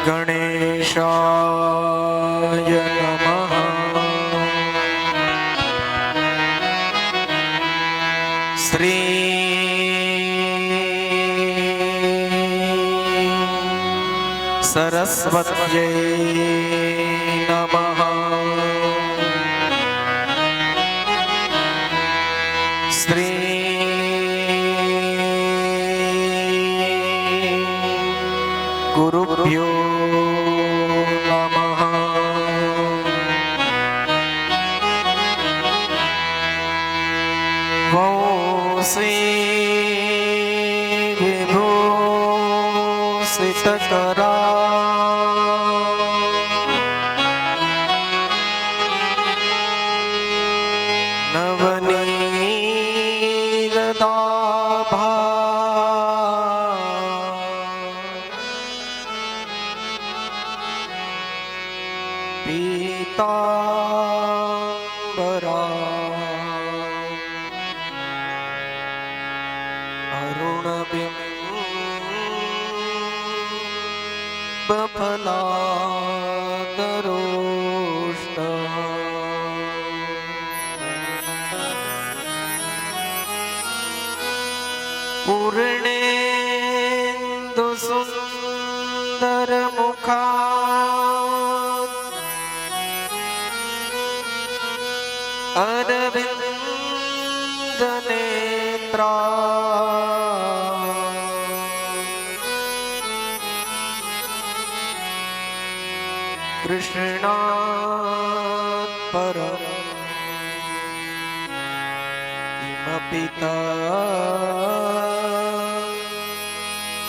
ગણેશાય નમઃ. શ્રી સરસ્વત્યૈ નમઃ. શ્રી ગુરુભ્યો નમઃ. વંશી વિભૂષિતકરા નવનીરદાભા પીતાંબરા અરુણબિંબફલાદરોષ્ણ પૂર્ણેન્દુ સુંદર મુખાત અરવિંદ નેત્રા કૃષ્ણાત પરમ કિમપિ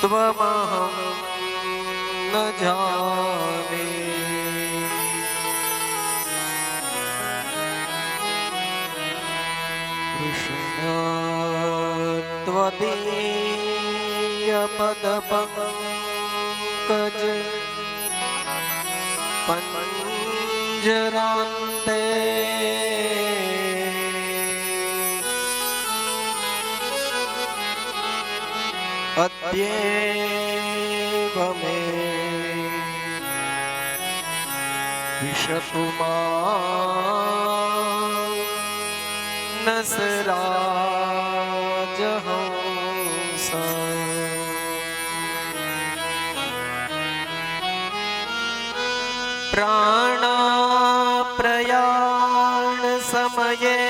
ત્વમહં ન જાને. કૃષ્ણ ત્વદીય પદ પંકજ પંજરાંતે અદ્યેવ મે વિશતુ માં નસરાજહંસ. પ્રાણાપ્રયાણ સમયે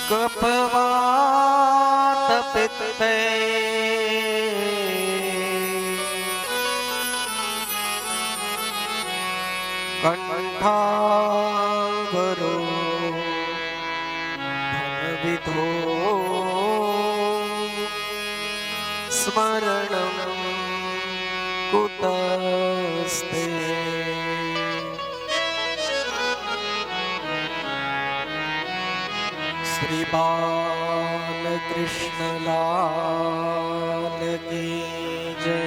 કફવાત પિત્તે કંઠાવરો ધનવિધો સ્મરણં કુતસ્તે. શ્રી બાલકૃષ્ણલાલ કી જય.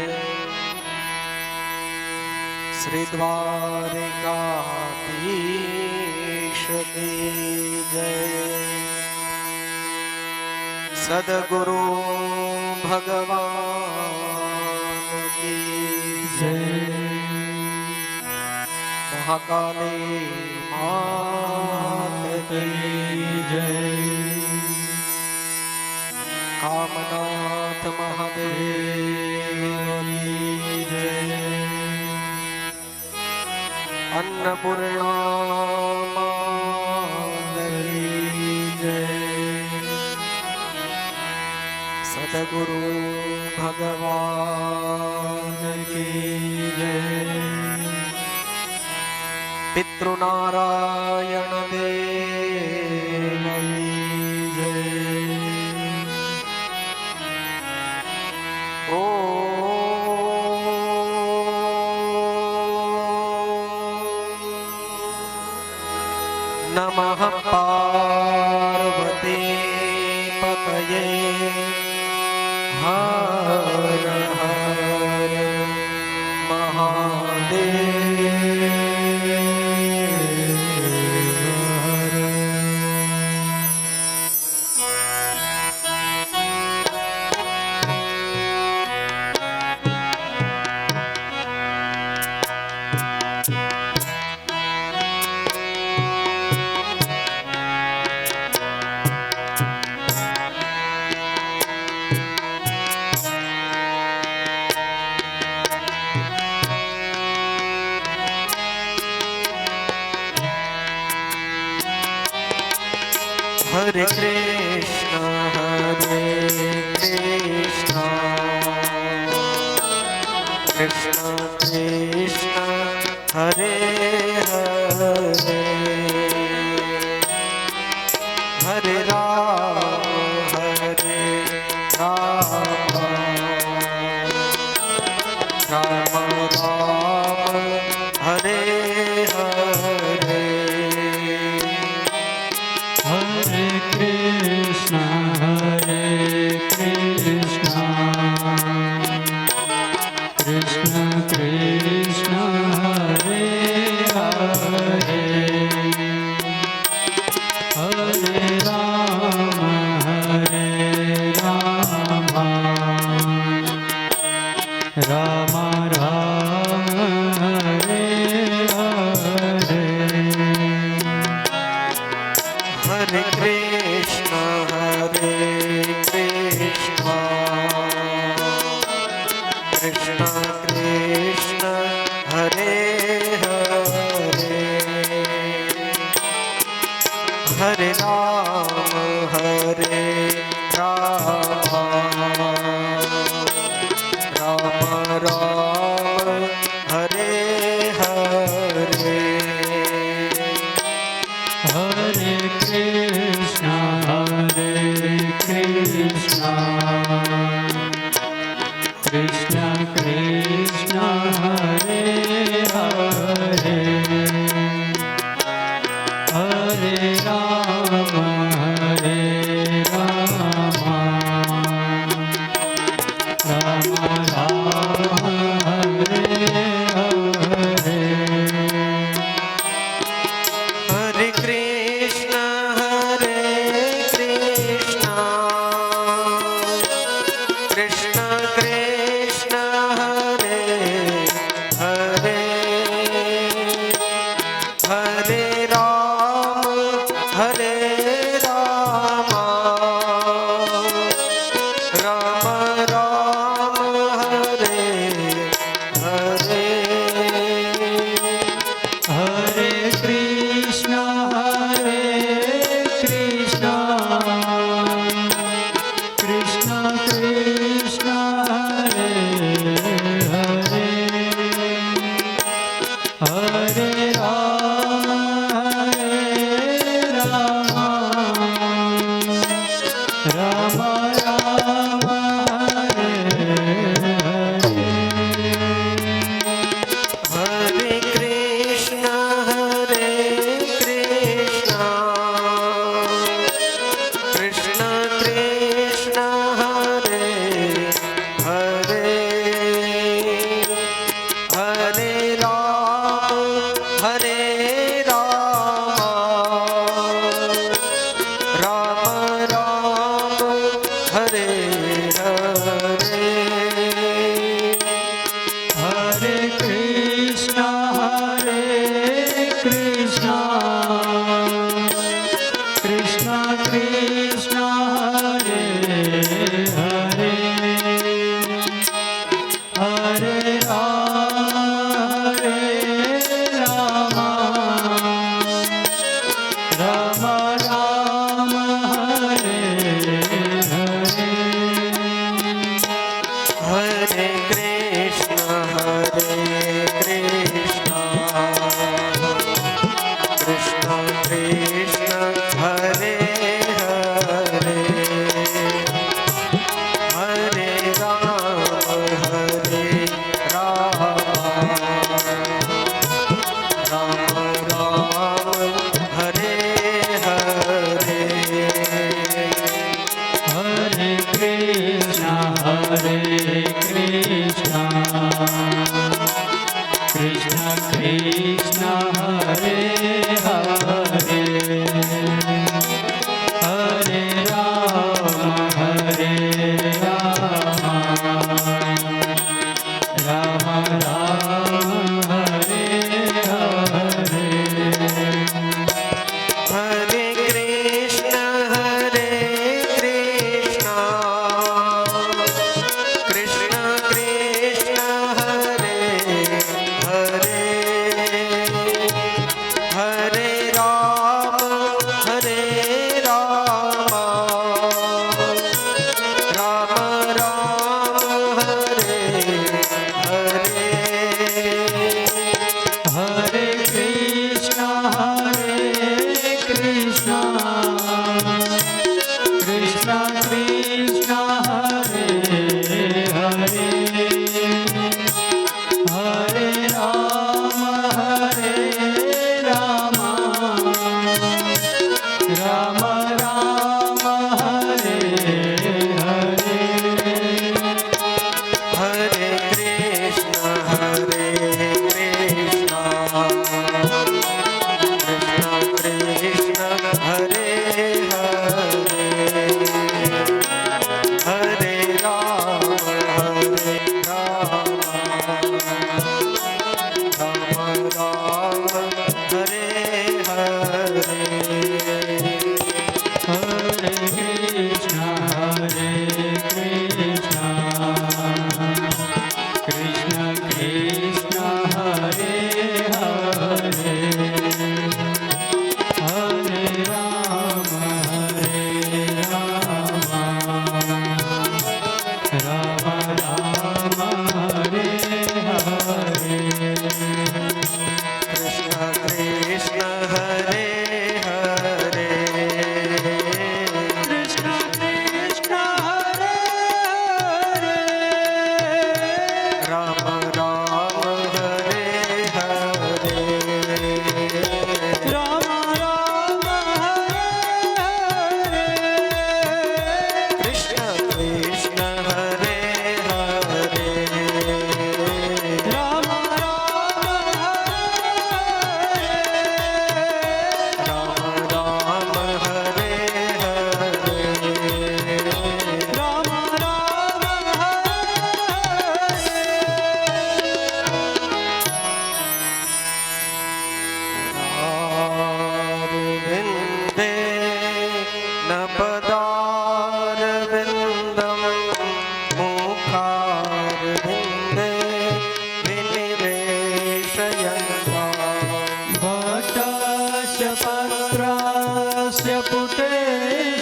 શ્રી દ્વારકાધીશ કી જય. સદગુરુ ભગવાન કી જય. મહાકાલી માત કી જય. કામનાથ મહાદેવ કી જય. અન્નપૂર્ણા માત કી જય. સદગુરુ ભગવાન કી જય. પિતૃનારાયણ દેવ કી જય. ઓ નમઃ Parvati પતયે Har Har Mahadev. Hare Krishna, Krishna Krishna, Hare Hare, Hare Rama, Rama Rama, Hare Hare, Hare Krishna, Krishna Krishna, Hare Hare, Hare Rama, Rama Rama, Hare Hare. Hare Krishna, Krishna Krishna, Hare Hare, Hare Rama, Rama Rama, Hare Hare, Hare Krishna, Krishna Krishna, Hare Hare, Hare Rama, Rama Rama, Hare Hare. Hare Krishna, Krishna Krishna, Hare Hare, Hare Rama, Rama Rama, Hare Hare, Hare Krishna, Krishna Krishna, Hare Hare, Hare Rama, Rama Rama, Hare Hare. Hare Krishna, Krishna Krishna, Hare Hare, Hare Rama, Rama Rama, Hare Hare, Hare Krishna, Krishna Krishna, Hare Hare, Hare Rama, Rama Rama, Hare Hare. Hare Krishna, Krishna Krishna, Hare Hare, Hare Rama, Rama Rama, Hare Hare, Hare Krishna, Krishna Krishna, Hare Hare, Hare Rama, Rama Rama, Hare Hare. Hare Krishna, Krishna Krishna, Hare Hare, Krishna Hare Hare Hare Ram Ram Ram Hare Hare Hare Krishna Krishna Krishna Hare Hare Hare Ram Ram Ram Hare Hare Hare Krishna Krishna Krishna Hare Hare Hare Ram Ram Ram Hare Hare Krishna Krishna Hare Hare Krishna Krishna Hare Hare Ram Ram Hare Hare Ram Ram Hare Hare Krishna Krishna Hare Hare Ram Ram हरे राम राम हरे हरे राम राम विन्दे न पदारविन्दं मुखारविन्दे विनिवेशयन्ता भट्टस्य पत्रास्य पुटे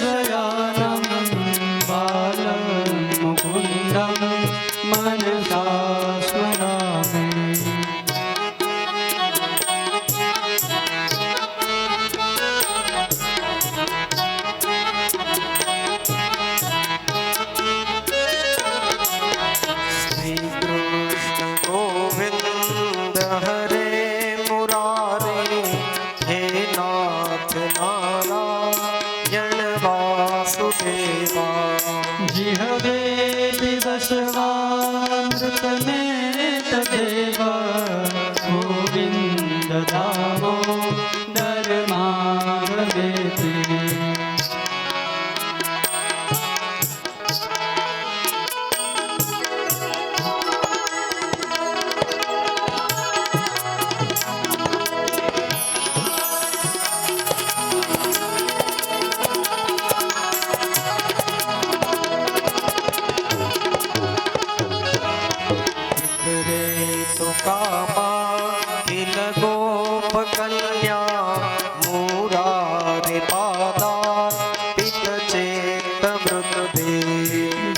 शयानं बालं मुकुन्दं मनसा स्मरामि श्रीकृष्ण गोविन्द हरे मुरारे हे नाथ नारायण वासुदेवा जिहवे दिवसवामृतमे तदेव गोविन्द दामोदर माधवेति रे तो कामा किल गोप कन्या मुरारे पादा पित चेत मृतदे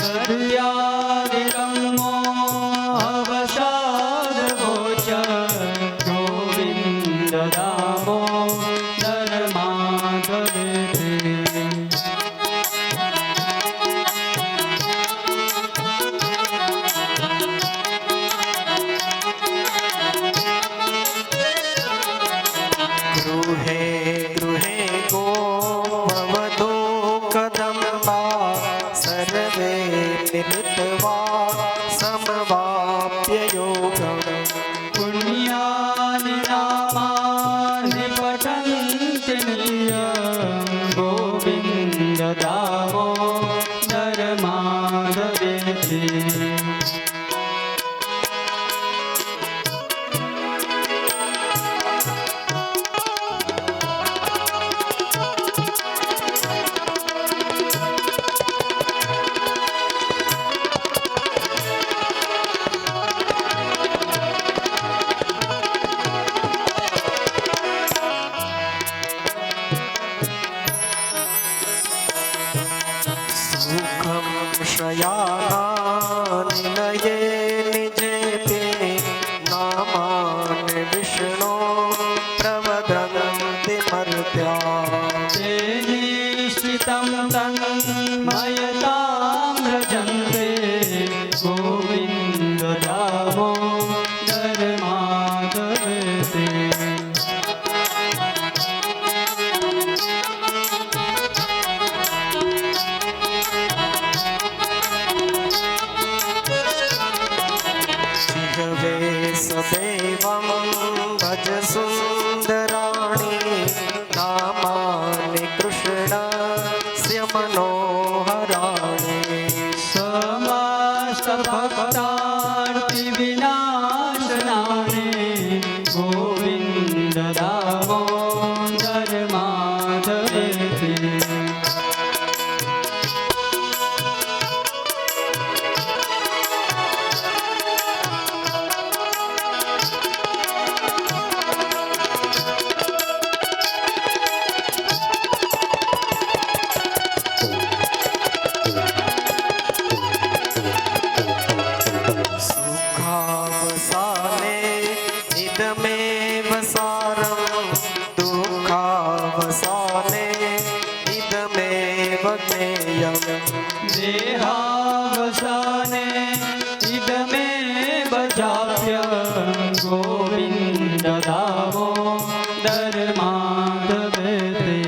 दद्यादिकम्मो अवसादभोज गोविन्द दामोदर माधवेति गृहे गृहे गोमवधू कदम्बा सर्वे मिलित्वा समवाप्य योगम् पुण्यानि नामानि पठन्ति नित्यं गोविन्द दामोदर माधवेति सुखं शयानानिलये निजेते नामानि विष्णो प्रवदन्ति मर्त्या ते निश्चितं तन्मय भक्तार्ति विनाशनाने गोविन्द दामोदर माधवेति सुखावसाने इदमेव सारं दुःखावसाने इदमेव ज्ञेयम् देहावसाने इदमेव चाप्यं गोविन्द दामोदर माधवेति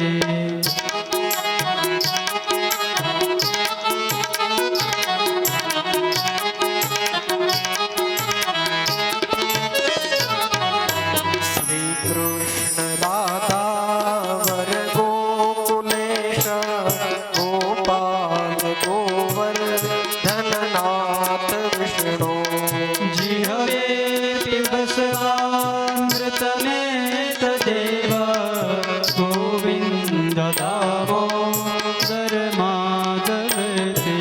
श्रीकृष्ण राधा वर गोकुलेश गोपाल गोवर्धननाथ विष्णु जिहवे पिबस्वामृतमेतदेव गोविन्द दामोदर माधवेति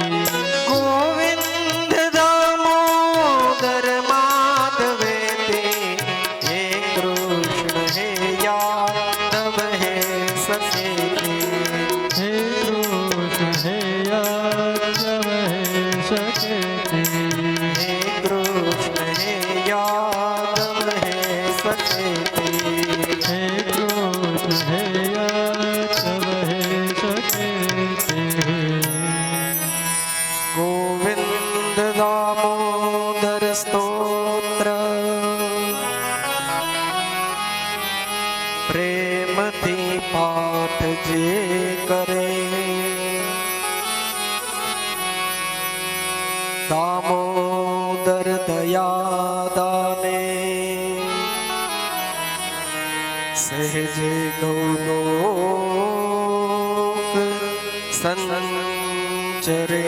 गोविंद दामोदर माधवेति हे कृष्ण हे यादव हे सखेति हे कृष्ण हे यादव हे सखेति हे कृष्ण हे यादव हे सखेति हे कृष्ण हे यादव हे सखेति गोविंद दामोदर स्तोत्र प्रेम थी पाठ जे करे दामोदर दया दाने सहज गौलोक संचरे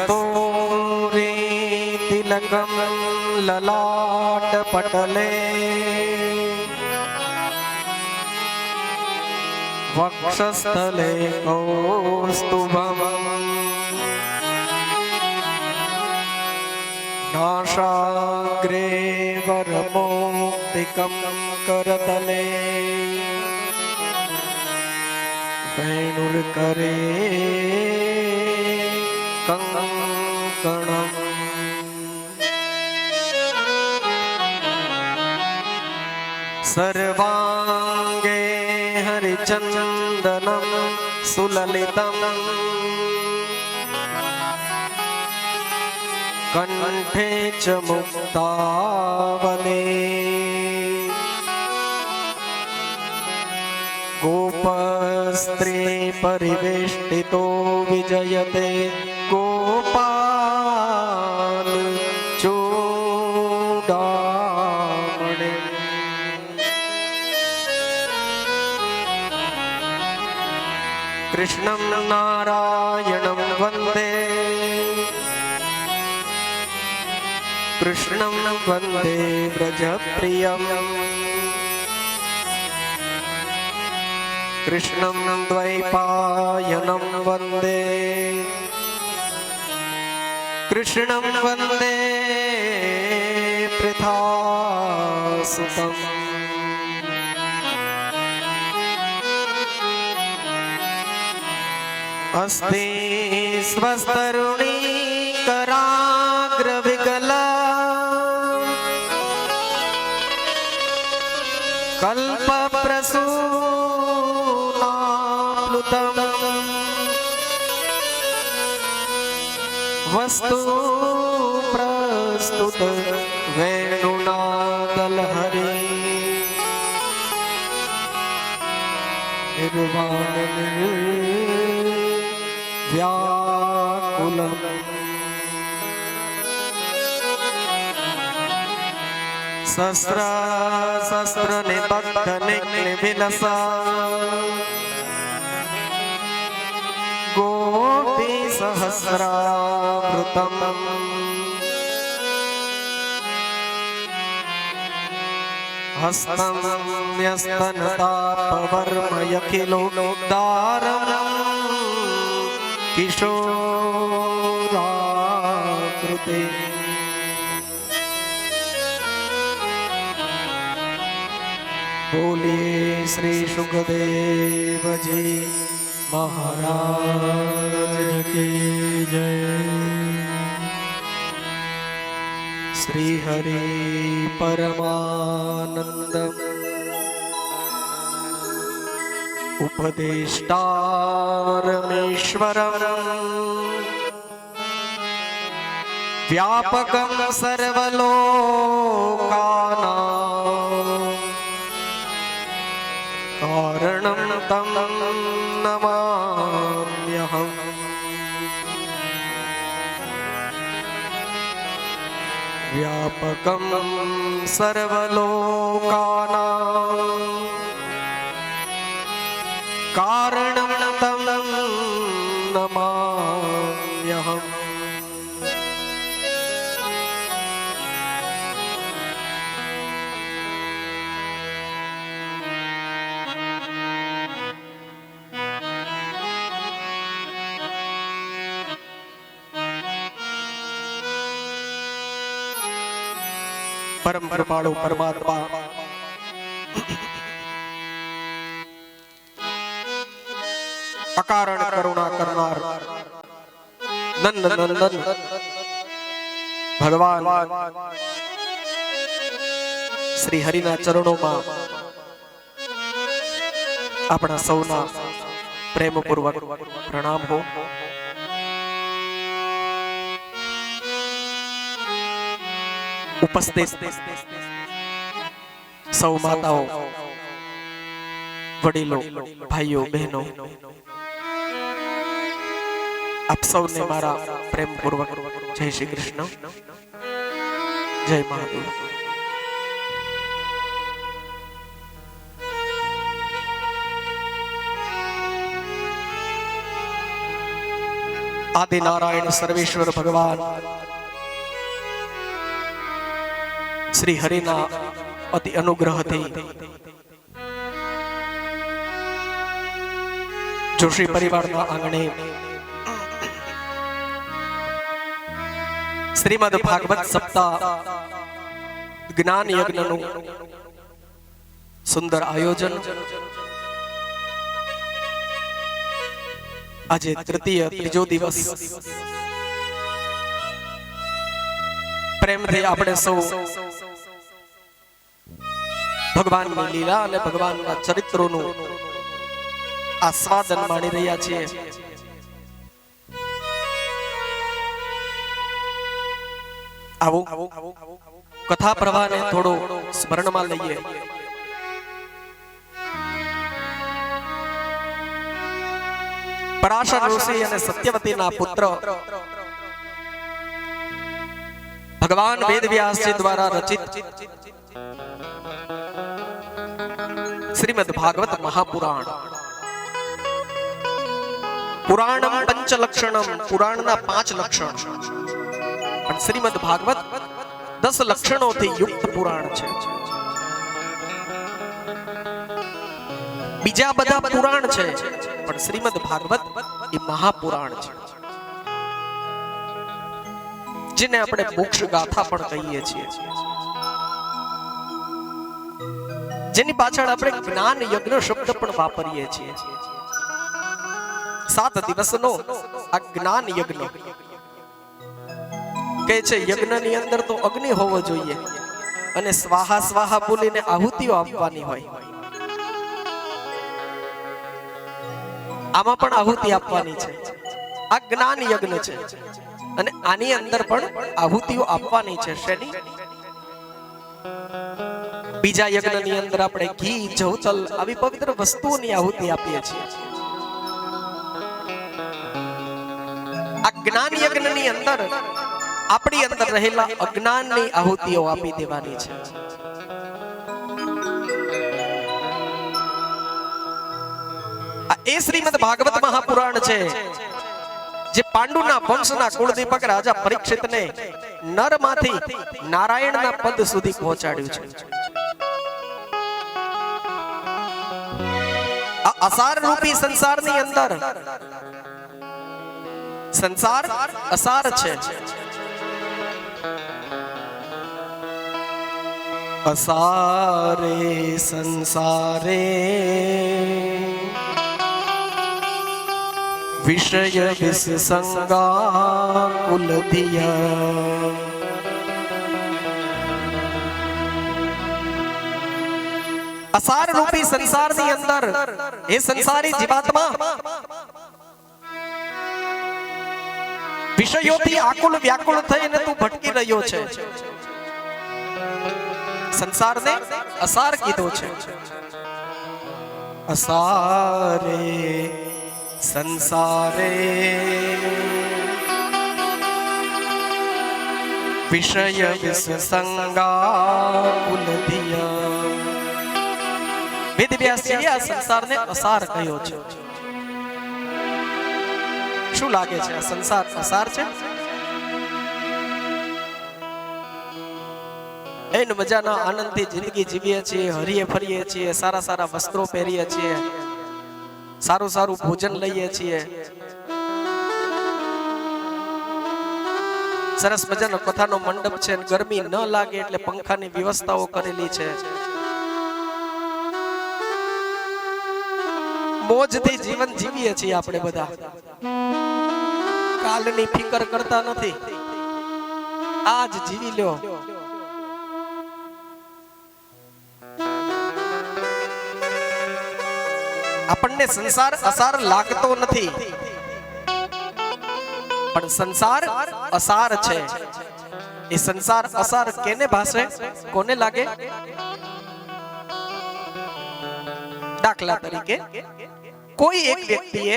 कस्तूरी तिलकम ललाट पटले वक्षस्थले कौस्तुभम् नासाग्रे वरमौक्तिकं करतले वेणुर्करे कंकणम् सर्वांगे हरिचन्दनं सुललितम् कंठे च मुक्तावली गोपस्त्री परिवेष्टितो विजयते गोपाल चूडामणि कृष्णं नारायणं वन्दे कृष्णं वन्दे व्रजप्रियम् कृष्णं द्वैपायनं वन्दे कृष्णं वन्दे पृथासुतम् अस्ति स्वस्तरुणी कराग्रविकला कल्पप्रसूनाप्लुतम् वस्तु प्रस्तुत वेणुनादलहरि निर्वाण व्याकुलम् शस्त्र निबद्ध निविलसा गोपीसहस्रावृतम् हस्तं न्यस्तनतापवर्मयखिलोद्धारम् किशोराकृते बोलिए श्री सुखदेव जी महाराज की जय। श्री हरि परमानंद उपदेष्टारमेश्वरम् व्यापकं सर्वलोकानां कारणं तं नमाम्यहम्। व्यापकं सर्वलोकानां कारणं तं नमाम्यहम्। परम कृपाळु परमात्मा अकारण करुणा करनार नंद नंदन भगवान श्री हरिना चरणों अपना सौना प्रेमपूर्वक प्रणाम हो। उपस्थित सौ माताओं वडीलों भाइयों बहनों आप सबने मारा प्रेम पूर्वक जय श्री कृष्ण जय महादेव। आदि नारायण सर्वेश्वर भगवान श्री हरिना अति अनुग्रह थी जोशी परिवार आंगणे श्रीमद भागवत सप्ताह ज्ञान यज्ञ सुंदर आयोजन आज तृतीय त्रीजो दिवस प्रेम थी आपणे सौ भगवान ની લીલા અને ભગવાનના ચરિત્રોનું આસ્વાદન માણી રહ્યા છીએ। આવો કથા પ્રવાહને થોડો સ્મરણમાં લઈએ। પરાશર ઋષિ અને સત્યવતીના પુત્ર ભગવાન વેદવ્યાસજી દ્વારા રચિત श्रीमद भागवत महापुराण पुराणम पंचलक्षणम पुराणना 5 लक्षण पण श्रीमद भागवत 10 लक्षणों થી યુક્ત પુરાણ છે। બીજા બધા પુરાણ છે પણ શ્રીમદ ભાગવત એ મહાપુરાણ છે જેને આપણે મોક્ષ ગાથા પણ કહીએ છીએ। જેની પાછળ આપણે જ્ઞાન યજ્ઞ શબ્દ પણ વાપરીએ છીએ। 7 દિવસનો આ જ્ઞાન યજ્ઞ કહે છે યજ્ઞની અંદર તો અગ્નિ હોવો જોઈએ અને સ્વાહા સ્વાહા બોલીને આહુતિઓ આપવાની હોય। આમાં પણ આહુતિ આપવાની છે। આ જ્ઞાન યજ્ઞ છે અને આની અંદર પણ આહુતિઓ આપવાની છે। શેની? બીજા યજ્ઞની અંદર આપણે ઘી જવતલ આવી પવિત્ર વસ્તુઓની આહુતિ આપીએ છીએ। આ જ્ઞાન યજ્ઞની અંદર આપણી અંદર રહેલા અજ્ઞાનની આહુતિઓ આપી દેવાની છે। આ એ શ્રીમદ ભાગવત મહાપુરાણ છે જે પાંડુના વંશના કુળદીપક રાજા પરીક્ષિતને નરમાંથી નારાયણના પદ સુધી પહોંચાડ્યું છે. આ અસાર રૂપી સંસારની અંદર સંસાર અસાર છે. અસારે સંસારે વિષય વિસંગા કુલધિયા. અસાર રૂપી સંસારની અંદર એ સંસારી જીવાત્મા વિષયોથી આકુલ વ્યાકુળ થઈને તું ભટકી રહ્યો છે. સંસારને અસાર કીધો છે. અસારે સંસારે વિષય વિસંગા કુલધિયા. વેદવ્યાસજીએ આ સંસારને અસાર કહ્યો છે. શું લાગે છે આ સંસાર અસાર છે? એન મજાના આનંદથી જિંદગી જીવીએ છીએ, હરીએ ફરીએ છીએ, સારા સારા વસ્ત્રો પહેરીએ છીએ, સારું સારું ભોજન લઈએ છીએ, સરસ મજાનો કથાનો મંડપ છે, ગરમી ન લાગે એટલે પંખાની વ્યવસ્થાઓ કરેલી છે. મોજથી જીવન જીવીએ છીએ આપણે બધા. કાલની ફિકર કરતા નથી. આજ જીવી લ્યો. આપણને સંસાર અસાર લાગતો નથી, પણ સંસાર અસાર છે. એ સંસાર અસાર કેને ભાસે, કોને લાગે? દાખલા તરીકે કોઈ એક વ્યક્તિએ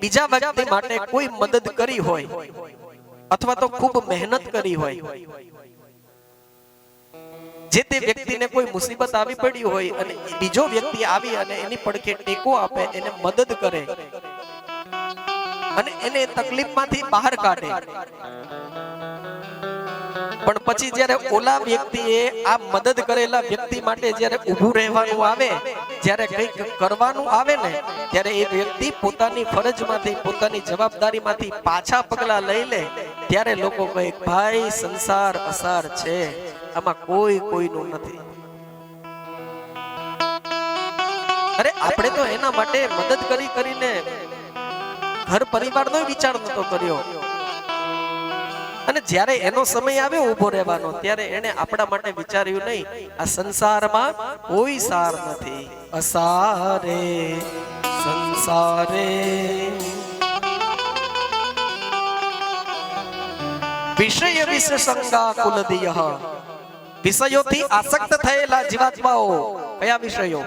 બીજા વ્યક્તિ માટે કોઈ મદદ કરી હોય અથવા તો ખૂબ મહેનત કરી હોય, જે તે વ્યક્તિને કોઈ મુસીબત આવી પડી હોય અને બીજો વ્યક્તિ આવી અને એની પડખે ટેકો આપે, એને મદદ કરે અને એને તકલીફમાંથી બહાર કાઢે, પણ પછી જ્યારે ઓલા વ્યક્તિએ આ મદદ કરેલા વ્યક્તિ માટે જ્યારે ઊભું રહેવાનું આવે, જ્યારે કંઈક કરવાનું આવે ને, ત્યારે એ વ્યક્તિ પોતાની ફરજમાંથી, પોતાની જવાબદારીમાંથી પાછા પગલા લઈ લે, ત્યારે લોકો કહે ભાઈ સંસાર અસાર છે, આમાં કોઈ કોઈનું નથી. અરે આપણે તો એના માટે મદદ કરીને ઘર પરિવારનો વિચાર નતો કર્યો, અને જ્યારે એનો સમય આવ્યો ઊભો રહેવાનો ત્યારે એને આપણા માટે વિચાર્યું નહીં. આ સંસારમાં કોઈ સાર નથી. અસારે સંસારે વિષય વિસંગા કુલધિયઃ. વિષયોથી આસક્ત થયેલા જીવાત્માઓ. કયા વિષયો?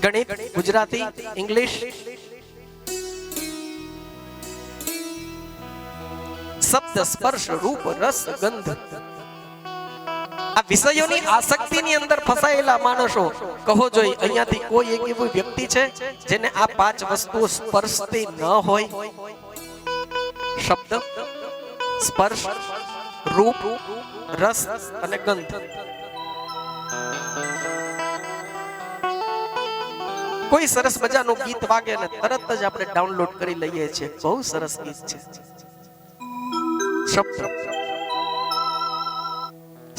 ગણિત, ગુજરાતી, ઇંગ્લિશ, શબ્દ, સ્પર્શ, રૂપ, રસ, ગંધ. આ વિષયોની આસક્તિની અંદર ફસાયેલા માણસો. કહો જોઈ અહીંયાથી કોઈ એક એવી વ્યક્તિ છે જેને આ પાંચ વસ્તુઓ સ્પર્શતી ન હોય? શબ્દ, સ્પર્શ, રૂપ, રસ અને ગંધ. કોઈ સરસ મજાનું ગીત વાગે ને તરત જ આપણે ડાઉનલોડ કરી લઈએ છીએ, બહુ સરસ ગીત છે. શબ્દ,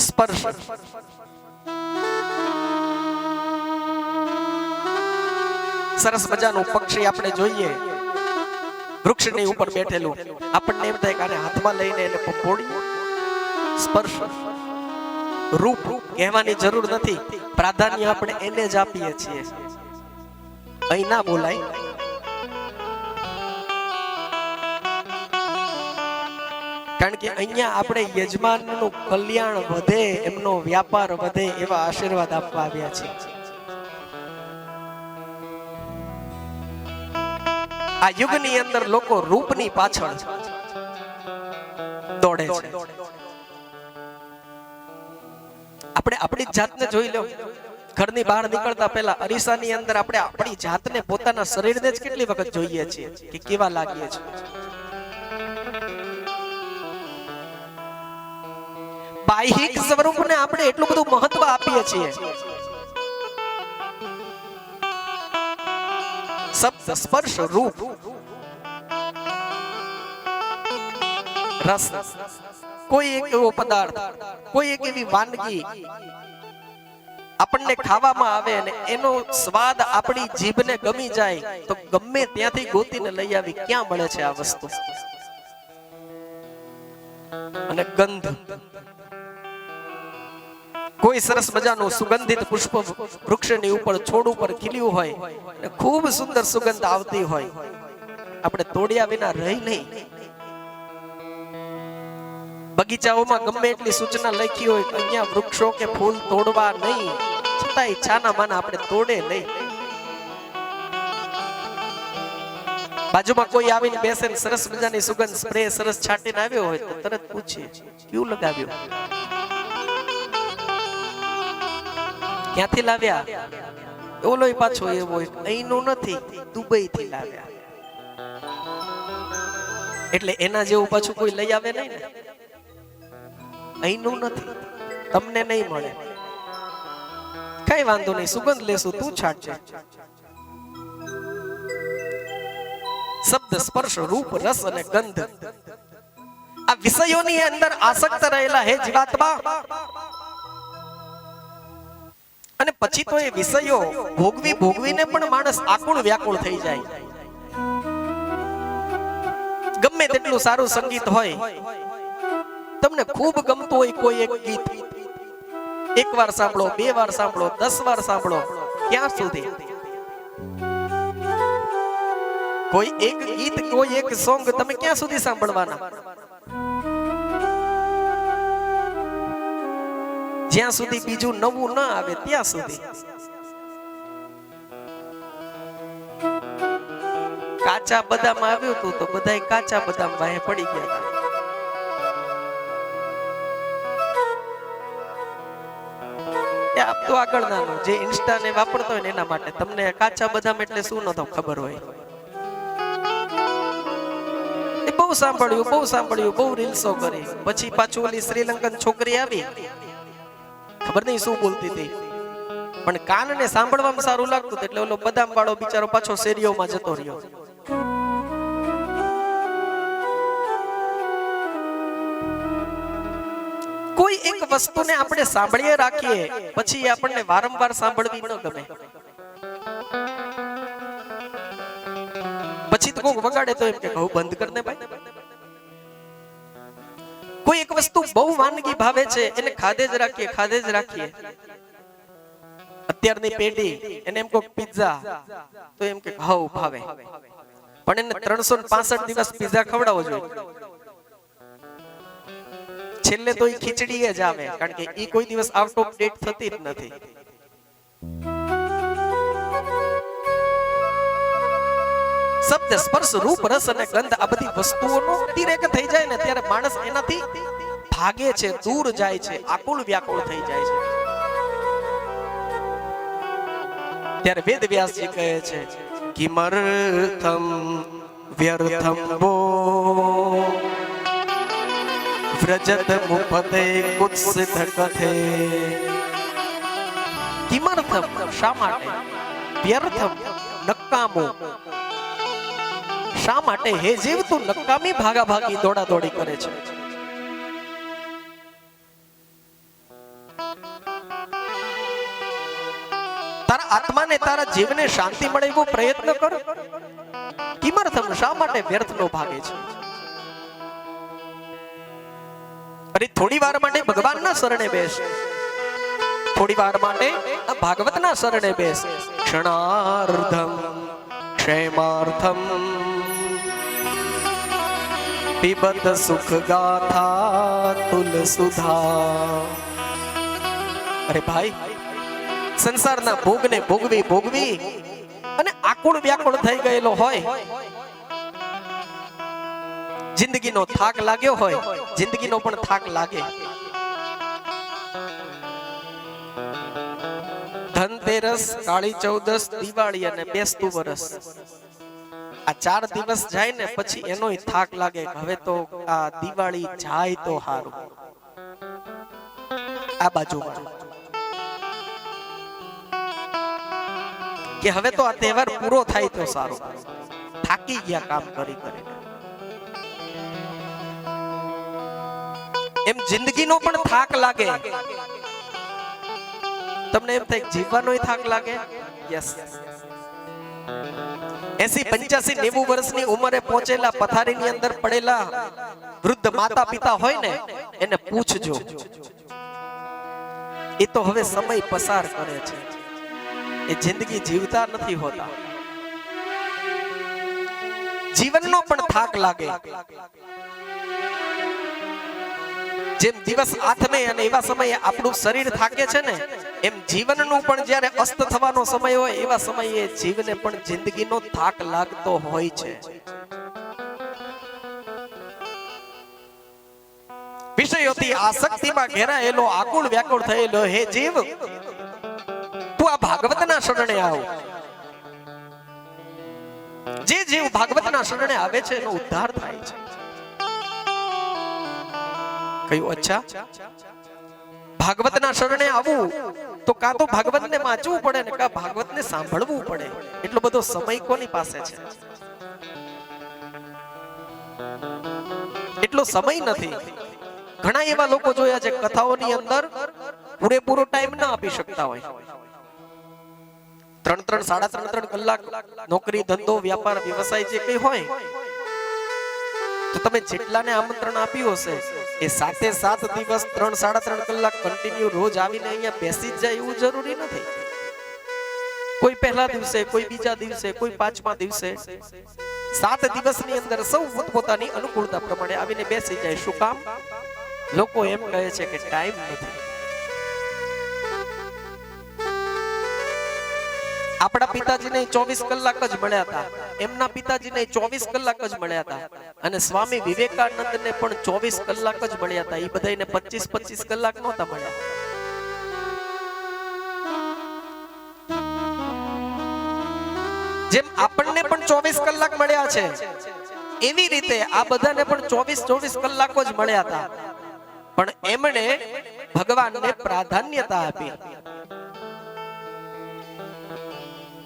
સ્પર્શ, સરસ મજાનું પક્ષી આપણે જોઈએ વૃક્ષની ઉપર બેઠેલું, આપણને એમ થાય કે આને હાથમાં લઈને એને પંપોડી. સ્પર્શ, રૂપ કહેવાની જરૂર નથી, પ્રાધાન્ય આપણે એને જ આપીએ છીએ. અહીં ના બોલાય. કારણ કે અહીંયા આપણે યજમાનનું કલ્યાણ વધે, એમનો વ્યાપાર વધે એવા આશીર્વાદ આપવા આવ્યા છે. આ યુગની અંદર લોકો રૂપની પાછળ દોડે છે. આપણે આપણી જાતને જોઈ લો. ઘરની બહાર નીકળતા પહેલા અરીસાની અંદર આપણે આપણી જાતને પોતાના શરીરને જ કેટલી વખત જોઈએ છીએ કે કેવા લાગીએ છીએ. બાહ્યિક સ્વરૂપને આપણે એટલું બધું મહત્વ આપીએ છીએ. શબ્દ સ્પર્શ રૂપ રસ, કોઈ એક એવો પદાર્થ, કોઈ એક એવી વાનગી આપણને ખાવામાં આવે અને એનો સ્વાદ આપણી જીભને ગમી જાય તો ગમે ત્યાંથી ગોતીને લઈ આવી ક્યાં મળે છે આ વસ્તુ. અને ગંધ, કોઈ સરસ મજાનું સુગંધિત પુષ્પ વૃક્ષની ઉપર છોડ ઉપર ખીલ્યું હોય અને ખૂબ સુંદર સુગંધ આવતી હોય, આપણે તોડ્યા વિના રહી નહીં. બગીચાઓમાં ગમે એટલી સૂચના લખી હોય કે અહીંયા વૃક્ષો કે ફૂલ તોડવા નહીં, છતાંય છાના માના આપણે તોડે નહીં. બાજુમાં કોઈ આવીને બેસે ને સરસ મજાની સુગંધ સ્પ્રે સરસ છાંટીને આવ્યો હોય તો તરત પૂછીએ ક્યું લગાવ્યું, ક્યાંથી લાવ્યા? ઓલો પાછો એવો અહીંનું નથી, દુબઈ થી લાવ્યા. એટલે એના જેવું પાછું કોઈ લઈ આવે નહીં ને. અહીંનું નથી, તમને નહીં મળે. કઈ વાંધો નહીં, સુગંધ લેશું, તું છાંટજે. શબ્દ સ્પર્શ રૂપ રસ અને ગંધ, આ વિષયોની અંદર આસક્ત રહેલા હે જીવાત્મા. અને પછી તો એ વિષયો ભોગવી ભોગવીને પણ માણસ આકુળ વ્યાકુળ થઈ જાય. ગમે તેટલું સારું સંગીત હોય, તમને ખૂબ ગમતું હોય કોઈ એક ગીત, એક વાર સાંભળો, 2 વાર સાંભળો, 10 વાર સાંભળો, ક્યાં સુધી? કોઈ એક ગીત, કોઈ એક સોંગ તમે ક્યાં સુધી સાંભળવાના? જ્યાં સુધી બીજું નવું ન આવે ત્યાં સુધી. કાચા બદામ આવ્યું હતું તો બધાય કાચા બદામ વાહે પડી ગયા હતા. આપતો આગળ નાનો જે ઇન્સ્ટા ને વાપરતો હોય ને એના માટે. તમને કાચા બદામ એટલે શું નતો ખબર હોય. બહુ સાંભળ્યું, બહુ રીલ્સો કરી. પછી પાછું ઓલી શ્રીલંકન છોકરી આવી, ખબર નહીં શું બોલતી હતી, પણ કાનને સાંભળવામાં સારું લાગતું એટલે ઓલો બદામ વાળો બિચારો પાછો શેરીઓમાં જતો રહ્યો. કોઈ એક વસ્તુને આપણે સાંભળીએ રાખીએ પછી આપણને વારંવાર સાંભળવી ન ગમે. પછી તો કોક વગાડે તો એમ કે કહું બંધ કર દે ભાઈ. કોઈ એક વસ્તુ બહુ વાનગી ભાવે છે, એને ખાધે જ રાખીએ. અત્યારની પેઢી એને એમ કોક પિઝા તો એમ કે હાઉ ભાવે, પણ એને 365 દિવસ પિઝા ખવડાવવો જોઈએ. છેલ્લે તો એ ખીચડી જ આવે, કારણ કે એ કોઈ દિવસ આઉટ ઓફ ડેટ થતી જ નથી. શબ્દ સ્પર્શ રૂપ રસ અને ગંધ, આ બધી વસ્તુઓનો અતિરેક થઈ જાય ને ત્યારે માણસ એનાથી ભાગે છે, દૂર જાય છે, આકુળ વ્યાકુળ થઈ જાય છે. ત્યારે વેદ વ્યાસજી કહે છે કિમર્થમ વ્યર્થમ વો વ્રજત મુપતે કુત્સિત કથે. કિમર્થમ, શા માટે? વ્યર્થમ, નકામો. શા માટે હે જીવ તું નકામી ભાગાભાગી દોડાદોડી કરે છે? તારા આત્માને, તારા જીવને શાંતિ મળે એવો પ્રયત્ન કર. કિમર્થમ, શા માટે વ્યર્થનો ભાગે છે? અરે થોડી વાર માટે ભગવાનના શરણે બેસ, થોડી વાર માટે ભાગવતના શરણે બેસ. ક્ષણાર્ધમ ક્ષેમાર્થમ પીબત સુખ ગાથા તુલ સુધા. અરે ભાઈ, સંસારના ભોગને ભોગવી અને આકુળ વ્યાકુળ થઈ ગયેલો હોય, જિંદગીનો થાક લાગ્યો હોય, જિંદગીનો પણ થાક લાગે. ધન ધનતેરસ, કાળી ચૌદસ, દિવાળી અને બેસતું વરસ, આ 4 દિવસ જાય ને પછી એનોય થાક લાગે કે હવે તો આ દિવાળી જાય તો સારું. આ બાજુ કે હવે તો આ તહેવાર પૂરો થાય તો સારું. થાકી ગયા કામ કરી કરીને. એમ જિંદગીનો પણ થાક લાગે. તમને એમ થાય જીવવાનોય થાક લાગે. યસ. 80, 85, 90 વર્ષની ઉંમરે પહોંચેલા પથારીની અંદર પડેલા વૃદ્ધ માતા પિતા હોય ને એને પૂછજો, એ તો હવે સમય પસાર કરે છે, એ જિંદગી જીવતા નથી હોતા. જીવનનો પણ થાક લાગે. જેમ દિવસ આથમે અને એવા સમયે આપણું શરીર થાકે છે ને, એમ જીવનનું પણ જ્યારે અસ્ત થવાનો સમય હોય એવા સમયે જીવને પણ જિંદગીનો થાક લાગતો હોય છે. વિષયોથી આસક્તિમાં ઘેરાયેલો આકુળ વ્યાકુળ થયેલો હે જીવ, તું આ ભાગવતના શરણે આવ. જે જીવ ભાગવતના શરણે આવે છે એનો ઉદ્ધાર થાય છે. કયું? અચ્છા, ભાગવતના શરણે આવવું તો કાં તો ભાગવતને વાંચવું પડે ને કાં ભાગવતને સાંભળવું પડે. એટલો બધો સમય કોની પાસે છે? એટલો સમય નથી. ઘણા એવા લોકો જોયા છે કથાઓની અંદર પૂરેપૂરો ટાઈમ ના આપી શકતા હોય. 3, 3.5, 3 કલાક નોકરી, ધંધો, વ્યાપાર, વ્યવસાય જે કઈ હોય તો તમે જેટલાને આમંત્રણ આપ્યું હશે એ 7 દિવસ 3, 3.5 કલાક કન્ટિન્યુ રોજ આવીને અહીંયા બેસી જ જાય એવું જરૂરી નથી. કોઈ પહેલા દિવસે, કોઈ બીજા દિવસે, કોઈ 5મા દિવસે, 7 દિવસની અંદર સૌ પોતાની અનુકૂળતા પ્રમાણે આવીને બેસી જાય. શું કામ? લોકો એમ કહે છે કે ટાઈમ નથી. આપણા પિતાજીને 24 કલાક જ મળ્યા હતા, એમના પિતાજીને 24 કલાક જ મળ્યા હતા, અને સ્વામી વિવેકાનંદને પણ 24 કલાક જ મળ્યા હતા. એ બધાને 25 કલાક નહોતા મળ્યા. જેમ આપણને પણ 24 કલાક મળ્યા છે એવી રીતે આ બધાને પણ 24 કલાકો જ મળ્યા હતા, પણ એમણે ભગવાનને પ્રાધાન્યતા આપી.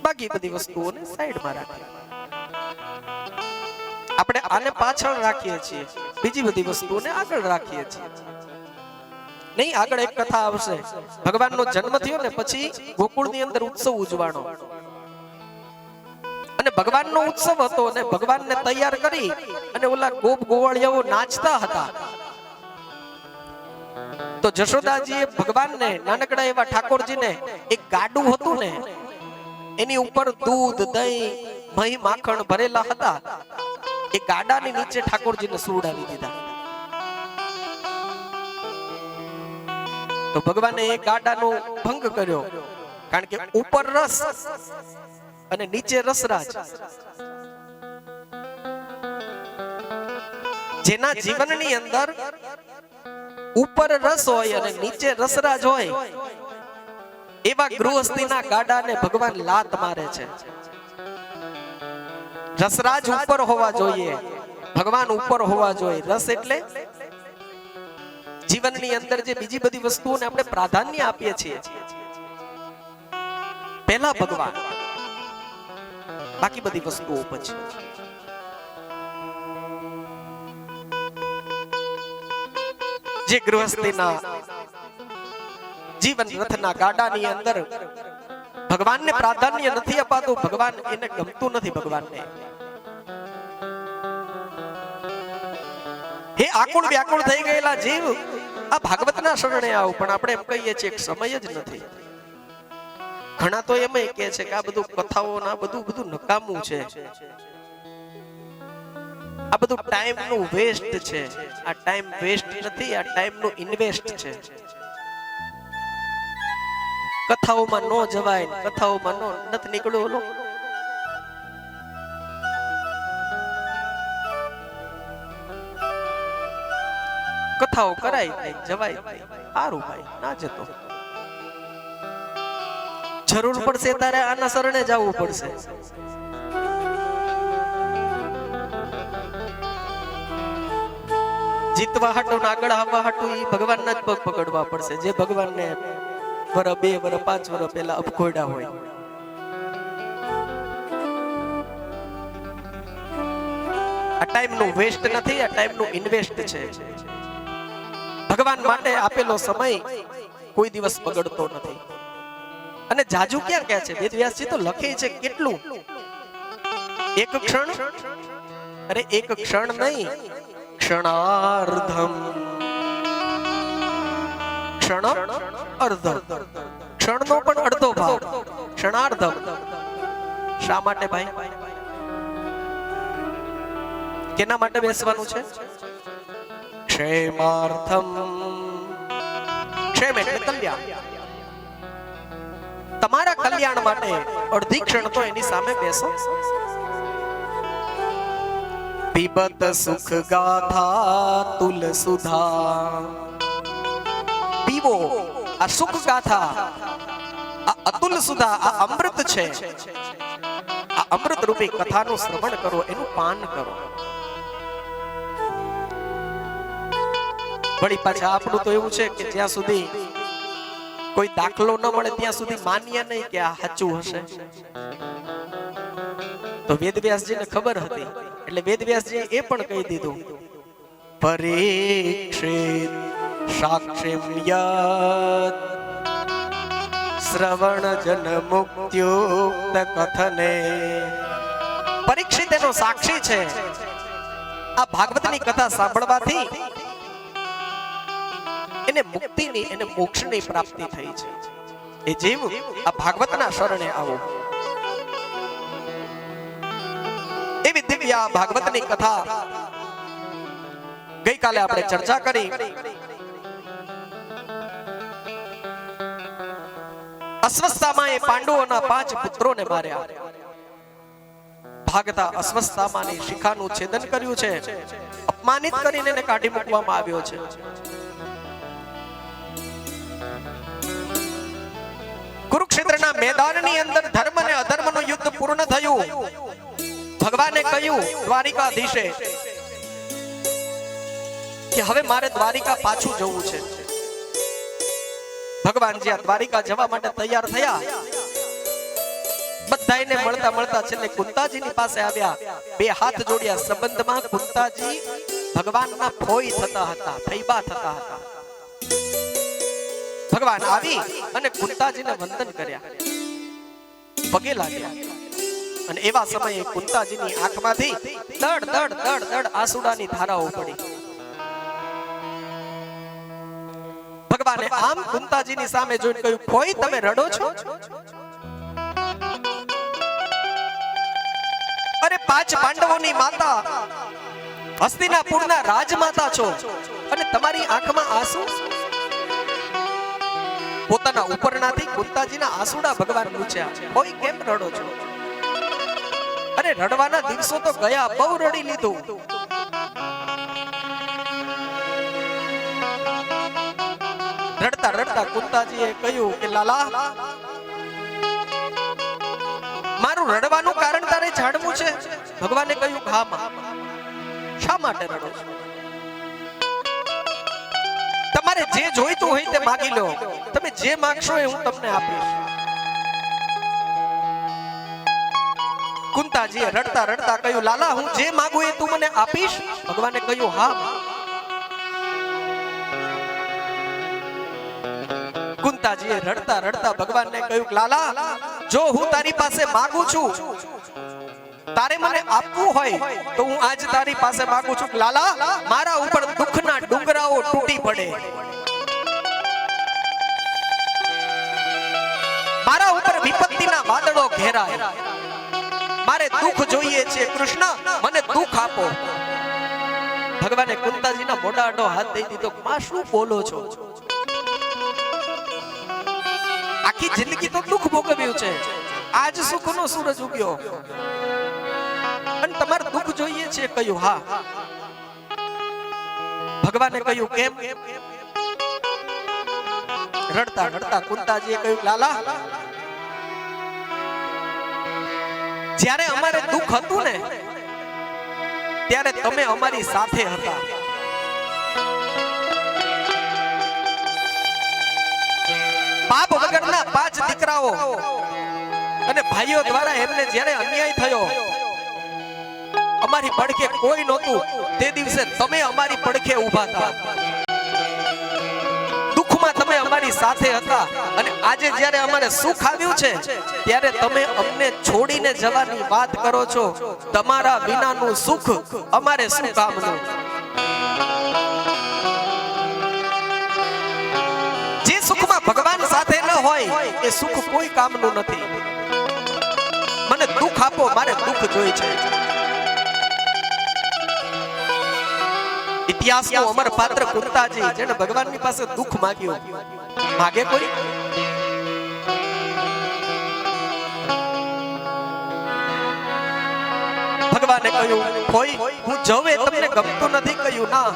બાકી બધી વસ્તુઓને સાઈડમાં રાખી. આપણે આને પાછળ રાખીએ છીએ, બીજી બધી વસ્તુઓને આગળ રાખીએ છીએ. નહીં, આગળ એક કથા આવશે. ભગવાનનો જન્મ થયો ને પછી ગોકુળની અંદર ઉત્સવ ઉજવાણો, અને ભગવાનનો ઉત્સવ હતો અને ભગવાનને તૈયાર કરી અને ઓલા ગોપ ગોવાળિયાઓ નાચતા હતા. તો જશોદાજીએ ભગવાનને, નાનકડા એવા ઠાકોરજીને, એક ગાડું હતું ને એની ઉપર દૂધ, દહીં, મહી, માખણ ભરેલા હતા. એ ગાડાની નીચે ઠાકોરજીને સુવડાવી દીધા. તો ભગવાને એ ગાડાનો ભંગ કર્યો, કારણ કે ઉપર રસ અને નીચે રસરાજ. જેના જીવનની અંદર ઉપર રસ હોય અને નીચે રસરાજ હોય એવા ગૃહસ્થીના ગાડાને ભગવાન લાત મારે છે. રસરાજ ઉપર હોવા જોઈએ, ભગવાન ઉપર હોવા જોઈએ. રસ એટલે જીવનની અંદર જે બીજી બધી વસ્તુઓને આપણે પ્રાધાન્ય આપીએ છીએ, પહેલા ભગવાન, બાકી બધી વસ્તુઓ પછી. જે ગૃહસ્થીના જીવન રથના ગાડાની અંદર ભગવાનને પ્રાધાન્ય નથી અપાતું, ભગવાન એને ગમતું નથી. ભગવાનને હે આકુળ વ્યાકુળ થઈ ગયેલા જીવ, આ ભાગવતના શરણે આવ. પણ આપણે એમ કહીએ છીએ કે સમય જ નથી. ઘણા તો એમ કહે છે કે આ બધું કથાઓ ના બધું નકામું છે, આ બધું ટાઈમ નું વેસ્ટ છે. આ ટાઈમ વેસ્ટ નથી, આ ટાઈમ નું ઇન્વેસ્ટ છે. કથાઓમાં નો જવાય, કથાઓમાં નો નથી નીકળ્યો. કથાઓ કરાય નહીં, જવાય નહીં. સારું ભાઈ, ના જતો. જરૂર પડશે તારે આના શરણે જવું પડશે. જીતવા હાટું ને આગળ આવવા હાટું ઈ ભગવાનના જ પગ પકડવા પડશે, જે ભગવાનને વર 2 વર 5 વર પહેલા અપખોડ્યા હોય. આ ટાઈમનું વેસ્ટ નથી, આ ટાઈમનું ઇન્વેસ્ટ છે. ભગવાન માટે આપેલો સમય કોઈ દિવસ બગડતો નથી. અને જાજુ ક્યાં કહે છે વેદવ્યાસજી તો લખે છે કેટલું, એક ક્ષણ, અરે એક ક્ષણ નહીં, ક્ષણાર્ધમ, ક્ષણ અર્ધમ, ક્ષણનો પણ અડધો ભાગ ક્ષણાર્ધમ. શા માટે ભાઈ? કેના માટે બેસવાનું છે? ક્ષેમાર્થમ. ક્ષેમ એટલે કલ્યાણ. તમારા કલ્યાણ માટે અડધી ક્ષણ તો એની સામે બેસો. પીબત સુખ ગાથા તુલ સુધા. પીવો આ સુખ ગાથા, આ અતુલ સુધા, આ અમૃત છે. આ અમૃત રૂપી કથાનું શ્રવણ કરો, એનું પાન કરો. વળી પાછા આપણું તો એવું છે કે જ્યાં સુધી કોઈ દાખલો ન મળે ત્યાં સુધી માન્ય નહીં કે આ સાચું હશે. તો વેદવ્યાસજીને ખબર હતી એટલે વેદવ્યાસજીએ એ પણ કહી દીધું, પરીક્ષિત સાક્ષિમ યત શ્રવણ જન મુક્ત્યુક્ત કથને. પરીક્ષિત એનો સાક્ષી છે. આ ભાગવતની કથા સાંભળવાથી એને મુક્તિની, એને મોક્ષની પ્રાપ્તિ થઈ છે. એ જીવ આ ભાગવતના શરણે આવો. એવી દિવ્ય ભાગવતની કથા ગઈકાલે આપણે ચર્ચા કરી. અશ્વત્થામાએ પાંડવોના 5 પુત્રોને માર્યા. ભાગતા અશ્વત્થામાની શિખાનું છેદન કર્યું છે. અપમાનિત કરીને એને કાઢી મૂકવામાં આવ્યો છે. કુરુક્ષેત્રના મેદાનની અંદર ધર્મ અને અધર્મનું યુદ્ધ પૂર્ણ થયું. ભગવાને કહ્યું દ્વારિકાધીશે કે હવે મારે દ્વારિકા પાછું જવું છે. ભગવાન જ્યાં દ્વારિકા જવા માટે તૈયાર થયા, બધાને મળતા મળતા છેલ્લે કુંતાજીની પાસે આવ્યા. 2 હાથ જોડ્યા. સંબંધમાં કુંતાજી ભગવાનના ફોઈ થતા હતા, ફૈબા થતા હતા. ભગવાન આવી અને કુંતાજીને વંદન કર્યા, પગે લાગ્યા. અને એવા સમયે કુંતાજીની આંખમાંથી દડ દડ દડ દડ આંસુડાની ધારાઓ પડી. ભગવાને આમ કુંતાજીની સામે જોઈને કહ્યું, કોઈ તમે રડો છો? અરે 5 પાંડવોની માતા, હસ્તિનાપુરના રાજમાતા છો અને તમારી આંખમાં આંસુ? પોતાના ઉપરનાથી કુંતાજીના આંસુડા ભગવાન પૂછ્યા, કોઈ કેમ રડો છો? અરે રડવાના દિવસો તો ગયા, બહુ રડી લીધું. રડતા રડતા કુંતાજીએ કહ્યું કે લાલા, મારું રડવાનું કારણ તારે જાણવું છે? ભગવાને કહ્યું, હા માં. શા માટે રડો છો? તમારે જે જોઈતું હોય તે માગી લો. તમે જે માંગશો એ હું તમને આપીશ. કુંતાજીએ રડતા રડતા કહ્યું, લાલા હું જે માંગુ એ તું મને આપીશ? ભગવાને કહ્યું, હા. કુંતાજીએ રડતા રડતા ભગવાનને કહ્યું, લાલા જો હું તારી પાસે માંગુ છું, તારે મને આપવું હોય તો હું આજ તારી પાસે માંગુ છું, લાલા મારા ઉપર દુઃખના ડુંગરાઓ તૂટી પડે, મારા ઉપર વિપત્તિના વાદળો ઘેરાય. મારે દુઃખ જોઈએ છે કૃષ્ણ, મને દુઃખ આપો. ભગવાને કુંતાજીના મોઢા આડો હાથ દઈ દીધો. માં શું બોલો છો? આખી જિંદગી તો દુઃખ ભોગવ્યું છે, આજ સુખનો સૂરજ ઉગ્યો અને તમારે દુઃખ જોઈએ છે? કહ્યું, હા. ભગવાને કહ્યું, કેમ? રડતા રડતા કુંતાજીએ કહ્યું, લાલા જ્યારે અમારે દુઃખ હતું ને ત્યારે તમે અમારી સાથે હતા. બાપ વગરના 5 દીકરાઓ અને ભાઈઓ દ્વારા એમને જ્યારે અન્યાય થયો, અમારી પડખે કોઈ નહોતું, તે દિવસે તમે અમારી પડખે ઊભા હતા. દુઃખમાં તમે અમારી સાથે હતા અને આજે જ્યારે અમારે સુખ આવ્યું છે ત્યારે તમે અમને છોડીને જવાની વાત કરો છો. તમારા વિનાનું સુખ અમારે શું કામનું? જે સુખમાં ભગવાન સાથે ન હોય એ સુખ કોઈ કામનું નથી. મને દુઃખ આપો, મારે દુઃખ જોઈ છે. ઇતિહાસનું અમર પાત્ર કુંતાજી, જેને ભગવાનની પાસે દુઃખ માંગ્યું, માગે કોઈ? ભગવાને કહ્યું, કોઈ હું જવે તમને ગમતું નથી? કહ્યું ના.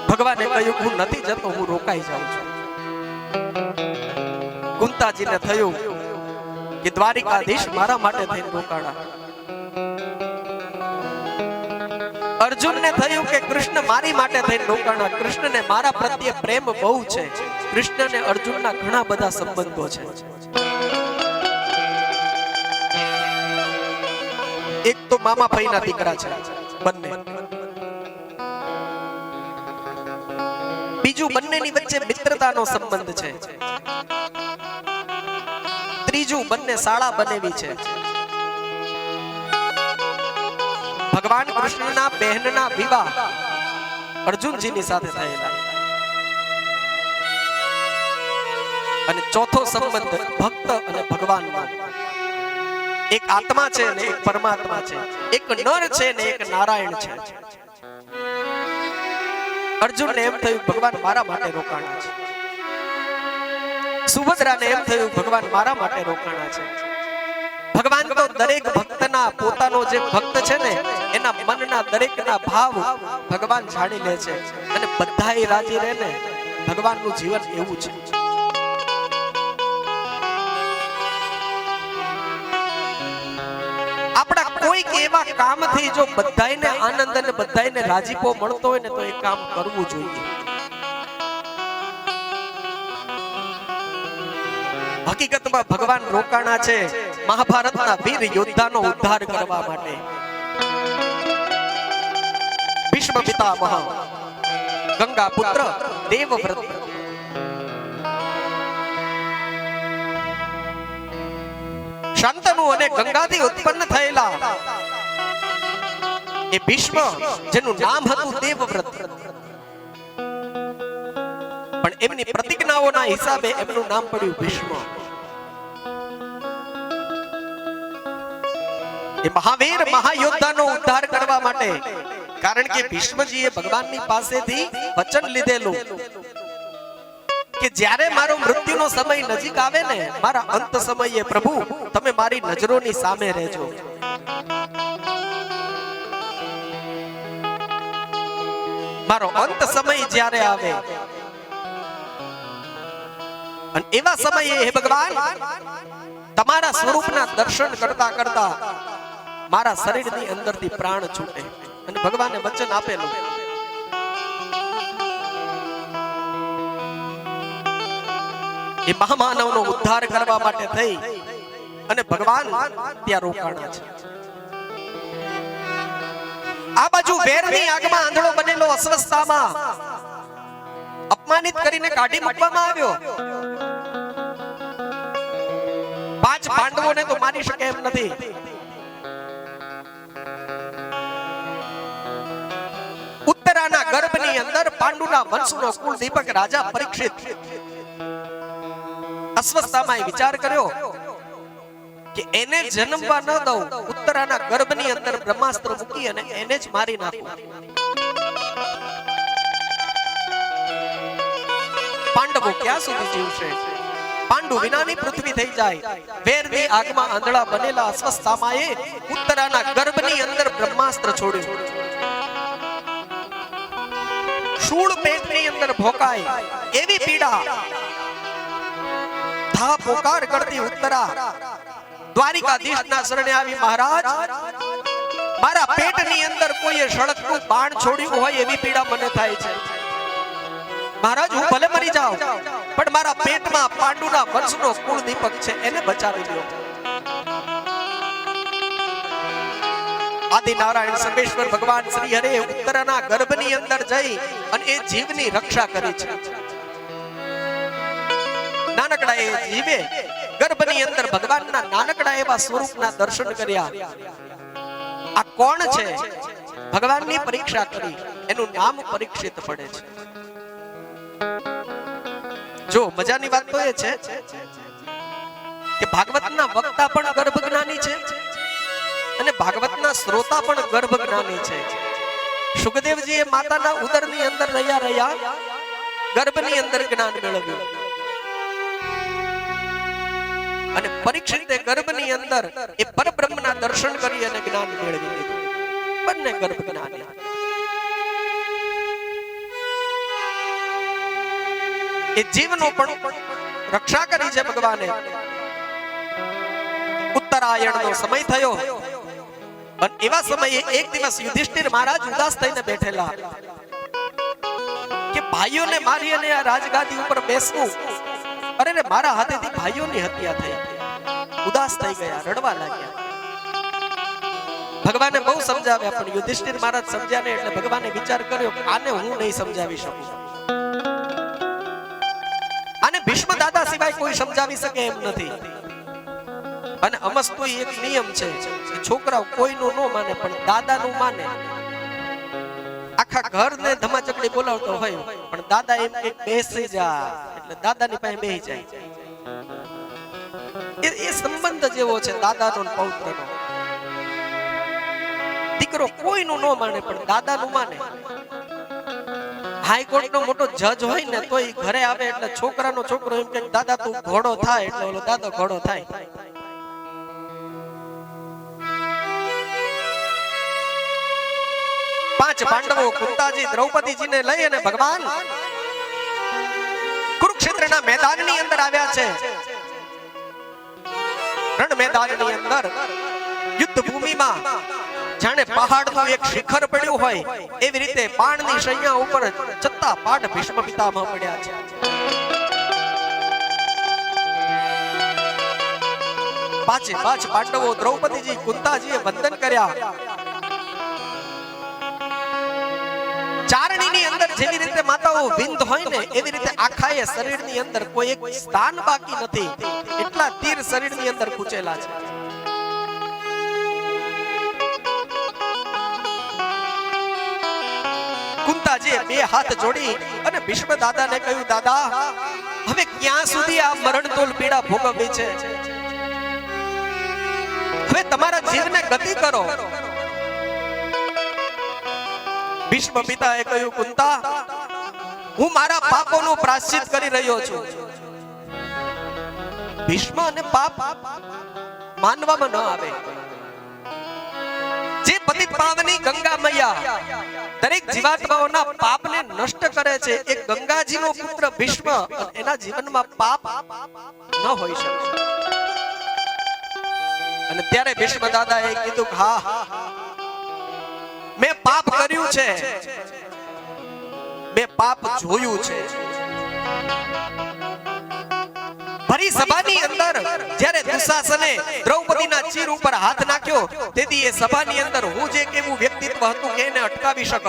ભગવાને કહ્યું, હું નથી જતો, હું રોકાઈ જાઉં છું. કુંતાજીને થયું કે દ્વારિકાધીશ મારા માટે થઈને રોકાણા. અર્જુનને થયું કે કૃષ્ણ મારી માટે થઈને રોકાણા. કૃષ્ણને મારા પ્રત્યે પ્રેમ બહુ છે. કૃષ્ણને અર્જુનના ઘણા બધા સંબંધો છે. એક તો મામા ભાઈના દીકરા છે બંને. બીજું, બંનેની વચ્ચે મિત્રતાનો સંબંધ છે. ત્રીજું, બંને શાળા બનેવી છે. ભગવાન કૃષ્ણના બહેનના વિવાહ અર્જુનજીની સાથે થયેલા. અને ચોથો સંબંધ ભક્ત અને ભગવાનનો. એક આત્મા છે ને એક પરમાત્મા છે. એક નર છે ને એક નારાયણ છે. અર્જુનને એમ થયું ભગવાન મારા માટે રોકાણા છે. સુભદ્રાને એમ થયું ભગવાન મારા માટે રોકાણા છે. ભગવાન તો દરેક ભક્તના, પોતાનો જે ભક્ત છે ને એના મનના દરેકના ભાવ ભગવાન જાણી લે છે અને બધાય રાજી રહે ને. ભગવાનનું જીવન એવું છે. આપણા કોઈક એવા કામથી જો બધાયને આનંદ અને બધાયને રાજીપો મળતો હોય ને તો એ કામ કરવું જોઈએ. હકીકતમાં ભગવાન રોકાણા છે મહાભારતના વીર યોદ્ધાનો ઉદ્ધાર કરવા માટે. ભીષ્મ પિતામહ, ગંગા પુત્ર દેવવ્રત, શાંતનુ અને ગંગાથી ઉત્પન્ન થયેલા એ ભીષ્મ, જેનું નામ હતું દેવવ્રત, પણ એમની પ્રતિજ્ઞાઓના હિસાબે એમનું નામ પડ્યું ભીષ્મ. એ મહાવીર મહાયોદ્ધાનો ઉદ્ધાર કરવા માટે, કારણ કે ભીષ્મજીએ ભગવાનની પાસેથી વચન લીધેલું કે જ્યારે મારો મૃત્યુનો સમય નજીક આવે ને, મારા અંત સમયે પ્રભુ તમે મારી નજરોની સામે રહેજો. મારો અંત સમય જ્યારે આવે, અને એવા સમયે હે ભગવાન તમારા સ્વરૂપના દર્શન કરતા કરતા મારા શરીરની અંદરથી પ્રાણ છૂટે. અને ભગવાને વચન આપેલું. એ મહામાનવનો ઉદ્ધાર કરવા માટે થઈ અને ભગવાન ત્યાં રોકાણા છે. આ બાજુ વેરની આગમાં આંધળો બનેલો અસ્વસ્થતામાં અપમાનિત કરીને કાઢી મૂકવામાં આવ્યો. 5 પાંડવોને તો મારી શકે એમ નથી. ઉત્તરાના ગર્ભની અંદર પાંડુના વંશનો કુલ દીપક રાજા પરીક્ષિત અસ્વસ્થતામાં વિચાર કર્યો કે એને જન્મવા ન દઉં, ઉત્તરાના ગર્ભની અંદર બ્રહ્માસ્ત્ર મૂકી અને એને જ મારી નાખું. પાંડવો ક્યાં સુધી જીવશે? પાંડુ વિનાની પૃથ્વી થઈ જાય. વેરની આગમાં આંધળા બનેલા અસ્વસ્થતામાં ઉત્તરાના ગર્ભની અંદર બ્રહ્માસ્ત્ર છોડ્યું. શૂળ પેટની અંદર ભોકાય એવી પીડા અથા પોકાર કરતી ઉત્તરા દ્વારિકાધીશના શરણે આવી, મહારાજ મારા પેટની અંદર કોઈએ સળગતું બાણ છોડ્યું હોય એવી પીડા મને થાય છે. મહારાજ હું ભલે મરી જાઉં પણ મારા પેટમાં પાંડુના વંશનો કુળ દીપક છે, એને બચાવી લ્યો. આદિ નારાયણ સર્વેશ્વર ભગવાન શ્રી હરે ઉત્તરાના ગર્ભની અંદર જઈ અને એ જીવની રક્ષા કરી છે. નાનકડા એ જીવે ગર્ભની અંદર ભગવાનના નાનકડા એવા સ્વરૂપના દર્શન કર્યા. આ કોણ છે? ભગવાનની પરીક્ષા કરી, એનું નામ પરીક્ષિત પડે છે. જો મજાની વાત તો એ છે કે ભાગવતના વક્તા પણ ગર્ભ જ્ઞાની છે અને ભાગવતના શ્રોતા પણ ગર્ભ જ્ઞાની છે. સુખદેવજીએ માતાના ઉદરની અંદર રહ્યા ગર્ભની અંદર જ્ઞાન મેળવ્યું અને પરીક્ષિતે ગર્ભની અંદર એ પરબ્રહ્મના દર્શન કરી અને જ્ઞાન મેળવી લીધું. બંને ગર્ભ જ્ઞાની. એ જીવનો પણ રક્ષા કરી છે ભગવાને. ઉત્તરાયણનો સમય થયો અને એવા સમયે એક દિવસ યુધિષ્ઠિર મહારાજ ઉદાસ થઈને બેઠેલા કે ભાઈઓને મારી અને આ રાજગાદી ઉપર બેસવું, અરે રે મારા હાથેથી ભાઈઓની હત્યા થઈ. ઉદાસ થઈ ગયા, રડવા લાગ્યા. ભગવાને બહુ સમજાવ્યા પણ યુધિષ્ઠિર મહારાજ સમજ્યા નહીં. એટલે ભગવાને વિચાર કર્યો આને હું નહીં સમજાવી શકું, આને ભીષ્મ દાદા સિવાય કોઈ સમજાવી શકે એમ નથી. અને અમસ્તુ એક નિયમ છે કે છોકરાઓ કોઈનું ન માને પણ દાદાનું માને. આખા ઘરને ધમાચકડી બોલાવતો હોય પણ દાદા એમ કે બેસી જા એટલે દાદાની પાસે બેસી જાય. એ સંબંધ જેવો છે દાદાનો અને પૌત્રનો. દીકરો કોઈનું ન માને પણ દાદાનું માને. હાઈકોર્ટ નો મોટો જજ હોય ને તો ઘરે આવે એટલે છોકરાનો છોકરો એમ કે દાદા તું ઘોડો થાય એટલે ઓલો દાદો ઘોડો થાય. પાંચ પાંડવો કુંતાજી દ્રૌપદીજીને લઈ અને ભગવાન કુરુક્ષેત્રના મેદાનની અંદર આવ્યા છે. રણ મેદાનની અંદર યુદ્ધ ભૂમિમાં જાણે પહાડનું એક શિખર પડ્યું હોય એવી રીતે બાણની શૈયા ઉપર છત્તા પાઠ ભીષ્મ પિતામહ પડ્યા છે. પાંચે પાંચ પાંડવો દ્રૌપદીજી કુંતાજીએ વંદન કર્યા. ચારણીની અંદર જેવી રીતે માતાઓ વિંધ હોય ને એવી રીતે આખા એ શરીરની અંદર કોઈ એક સ્થાન બાકી નથી, એટલા તીર શરીરની અંદર કૂચેલા છે. કુંતાજીએ બે હાથ જોડી અને ભીષ્મ દાદાને કહ્યું, દાદા હવે ક્યાં સુધી આ મરણતોલ પીડા ભોગવવી છે? હવે તમારા જીવને ગતિ કરો. ભીષ્મ પિતાએ કહ્યું, કુંતા હું મારા પાપોનું પ્રાયશ્ચિત કરી રહ્યો છું. ભીષ્મ અને પાપ માનવામાં ન આવે. જે પતિત પાવની ગંગા મૈયા દરેક જીવાત્માઓના પાપને નષ્ટ કરે છે, એ ગંગાજીનો પુત્ર ભીષ્મ એના જીવનમાં પાપ ન હોઈ શકે. અને ત્યારે ભીષ્મ દાદાએ કીધું, હા મેં પાપ કર્યું છે, મેં પાપ જોયું છે. ભરી સભાની અંદર જ્યારે દુશાસને દ્રૌપદીના ચીર ઉપર હાથ નાખ્યો તેથી એ સભાની અંદર હું જે કેવું વ્યક્તિત્વ હતું કે એને અટકાવી શકત,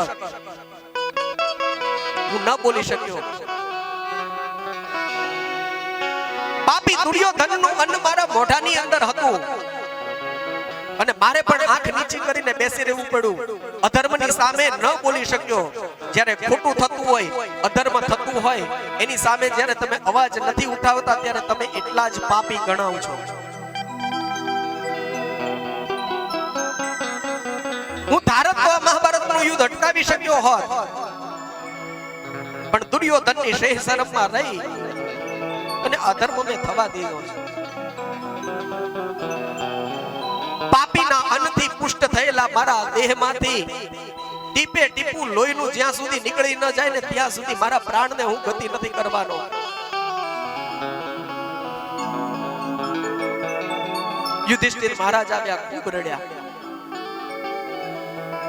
હું ન બોલી શક્યો. પાપી દુર્યોધનનું અન્ન મારા મોઢાની અંદર હતું અને મારે પણ આંખ નીચી કરીને બેસી રહેવું પડ્યું. અધર્મની સામે ન બોલી શક્યો. જ્યારે ખોટું થતું હોય, અધર્મ થતું હોય, એની સામે જ્યારે તમે અવાજ નથી ઉઠાવતા ત્યારે તમે એટલા જ પાપી ગણાવ છો. હું ધારત તો મહાભારતનું યુદ્ધ અટકાવી શક્યો હોત, પણ દુર્યોધનની શેહ શરમમાં રહી અને અધર્મને થવા દીધો છે. પાપીના અન્નથી પુષ્ટ થયેલા મારા દેહમાંથી ટીપે ટીપું લોહીનું જ્યાં સુધી નીકળી ન જાય ને ત્યાં સુધી મારા પ્રાણને હું ગતિ નથી કરવાનો. યુધિષ્ઠિર મહારાજ આવ્યા, ખૂબ રડ્યા.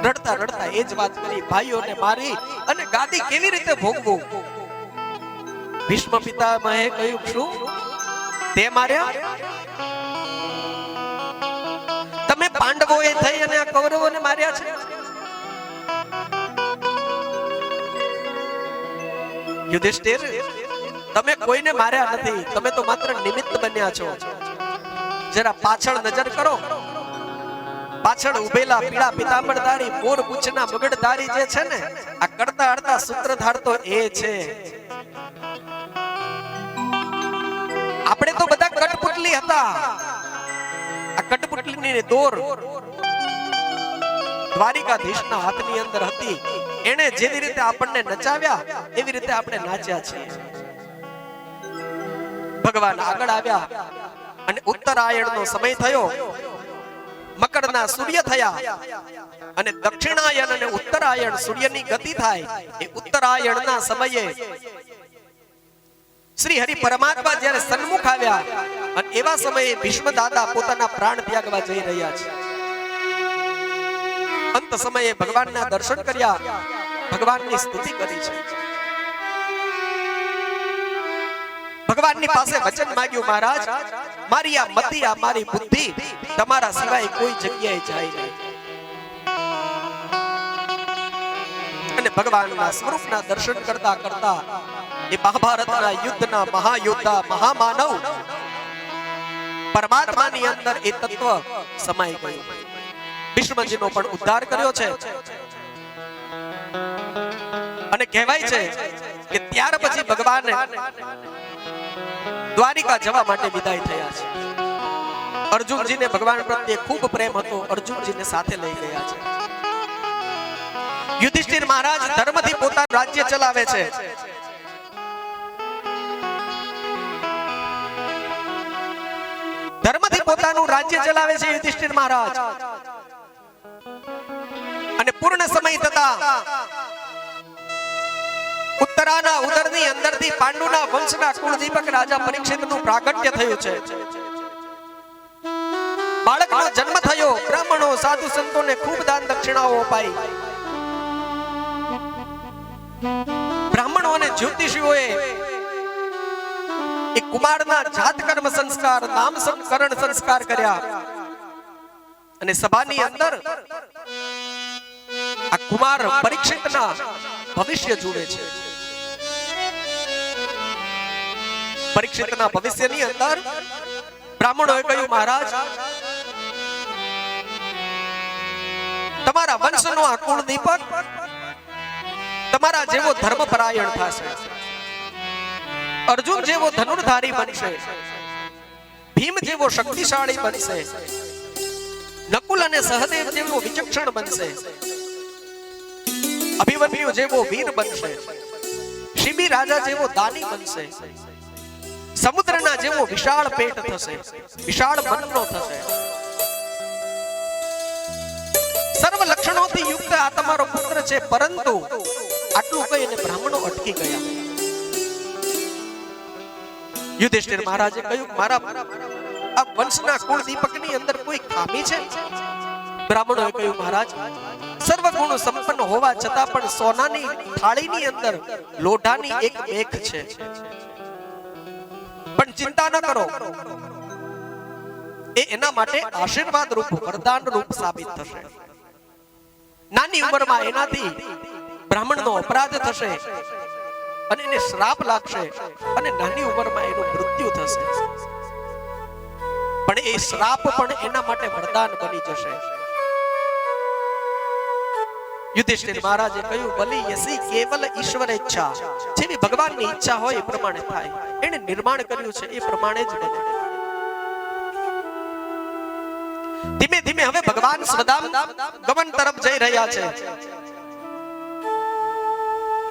રડતા રડતા એ જ વાત કરી, ભાઈઓને મારી અને ગાદી કેવી રીતે ભોગવું. ભીષ્મ પિતામહે કહ્યું, શું તે માર્યા? તમે પાંડવોએ થઈ અને આ કૌરવોને માર્યા છે? યુધિષ્ઠિર, તમે કોઈને માર્યા નથી, તમે તો માત્ર નિમિત્ત બન્યા છો. જરા પાછળ નજર કરો. પાછળ ઉભેલા પીળા પિતાંબરધારી મોર પૂંછના મગડધારી જે છે ને, આ કરતા હડતા સૂત્રધાર તો એ છે. આપણે તો બધા કઠપુતલી હતા. આ કઠપુતલીની દોર દ્વારિકાધીશના હાથની અંદર હતી. એને જેવી રીતે આપણને નચાવ્યા એવી રીતે આપણે નાચ્યા છીએ. ભગવાન આગળ આવ્યા અને ઉત્તરાયણનો સમય થયો. મકરના સૂર્ય થયા અને દક્ષિણાયન અને ઉત્તરાયણ સૂર્યની ગતિ થાય. એ ઉત્તરાયણના સમયે શ્રી હરિ પરમાત્મા જ્યારે સન્મુખ આવ્યા અને એવા સમયે ભીષ્મ દાદા પોતાના પ્રાણ ત્યાગવા જઈ રહ્યા છે. અંત સમયે ભગવાનના દર્શન કર્યા, ભગવાનની સ્તુતિ કરી છે. ભગવાનની પાસે વચન માંગ્યું, મહારાજ મારી આ મતિ, આ મારી બુદ્ધિ તમારા સિવાય કોઈ જગ્યાએ જાય નહીં. અને ભગવાનના સ્વરૂપના દર્શન કરતા કરતા એ મહાભારતના યુદ્ધના મહાયોદ્ધા મહામાનવ પરમાત્માની અંદર એ તત્વ સમાઈ ગયું. ભીષ્મજીનો પણ ઉદ્ધાર કર્યો છે. અને કહેવાય છે કે ત્યાર પછી ભગવાન દ્વારિકા જવા માટે વિદાય થયા છે. અર્જુનજીને ભગવાન પ્રત્યે ખૂબ પ્રેમ હતો. અર્જુનજીને સાથે લઈ ગયા છે. યુધિષ્ઠિર મહારાજ ધર્મથી પોતાનું રાજ્ય ચલાવે છે. ધર્મથી પોતાનું રાજ્ય ચલાવે છે યુધિષ્ઠિર મહારાજ. અને પૂર્ણ સમય થતા ઉત્તરાના ઉદરની અંદરથી પાંડુના વંશના કુળદીપક રાજા પરીક્ષિતનું પ્રાગટ્ય થયું છે. બાળકનો જન્મ થયો. બ્રાહ્મણો સાધુ સંતોને ખૂબ દાન દક્ષિણાઓ અપાઈ. બ્રાહ્મણો અને જ્યોતિષીઓએ એ કુમારના જાત કર્મ સંસ્કાર, નામકરણ સંસ્કાર કર્યા. અને સભાની અંદર આ કુમાર પરીક્ષિતના ભવિષ્ય જુએ છે. પરીક્ષિતના ભવિષ્યની અંદર બ્રાહ્મણોએ કહ્યું, મહારાજ તમારા વંશનો આ કુળદીપક તમારા જેવો ધર્મપરાયણ થશે. અર્જુન જેવો ધનુર્ધારી બનશે. ભીમ જેવો શક્તિશાળી બનશે. નકુલ અને સહદેવ જેવો વિચક્ષણ બનશે. અભિમન્યુ જેવો વીર બનશે. શિબી રાજા જેવો દાની બનશે. સમુદ્રના જેવો વિશાળ પેટ થશે, વિશાળ મનનો થશે. સર્વ લક્ષણોથી યુક્ત આ તમારો પુત્ર છે. પરંતુ આટલું કહીને બ્રાહ્મણો અટકી ગયા. યુધિષ્ઠિર મહારાજે કહ્યું, મારા આ વંશના કુળ દીપકની અંદર કોઈ ખામી છે? બ્રાહ્મણોએ કહ્યું, મહારાજ સર્વ ગુણ સંપન્ન હોવા છતાં પણ સોનાની થાળીની અંદર લોઢાની એક મેખ છે. પણ ચિંતા ન કરો, એ એના માટે આશીર્વાદ રૂપ, વરદાન રૂપ સાબિત થશે. નાની ઉંમરમાં એનાથી બ્રાહ્મણનો અપરાધ થશે અને એને શ્રાપ લાગશે અને નાની ઉંમરમાં એનું મૃત્યુ થશે. પણ એ શ્રાપ પણ એના માટે વરદાન બની જશે. યુધિષ્ઠિર મહારાજે કહ્યું, બલી યસી કેવલ ઈશ્વર ઈચ્છા. જેવી ભગવાનની ઈચ્છા હોય એ પ્રમાણે થાય. એને નિર્માણ કર્યું છે એ પ્રમાણે જ બને. ધીમે ધીમે હવે ભગવાન સ્વધામ ગમન તરફ જઈ રહ્યા છે.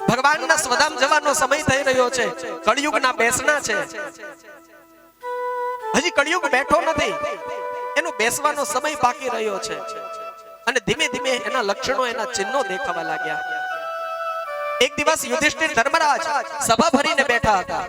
ભગવાનના સ્વધામ જવાનો સમય થઈ રહ્યો છે. કળિયુગના બેસણા છે. હજી કળિયુગ બેઠો નથી, એનો બેસવાનો સમય બાકી રહ્યો છે. અને ધીમે ધીમે એના લક્ષણો, એના ચિહ્નો દેખાવા લાગ્યા. એક દિવસ યુધિષ્ઠિર ધર્મરાજ સભા ભરીને બેઠા હતા.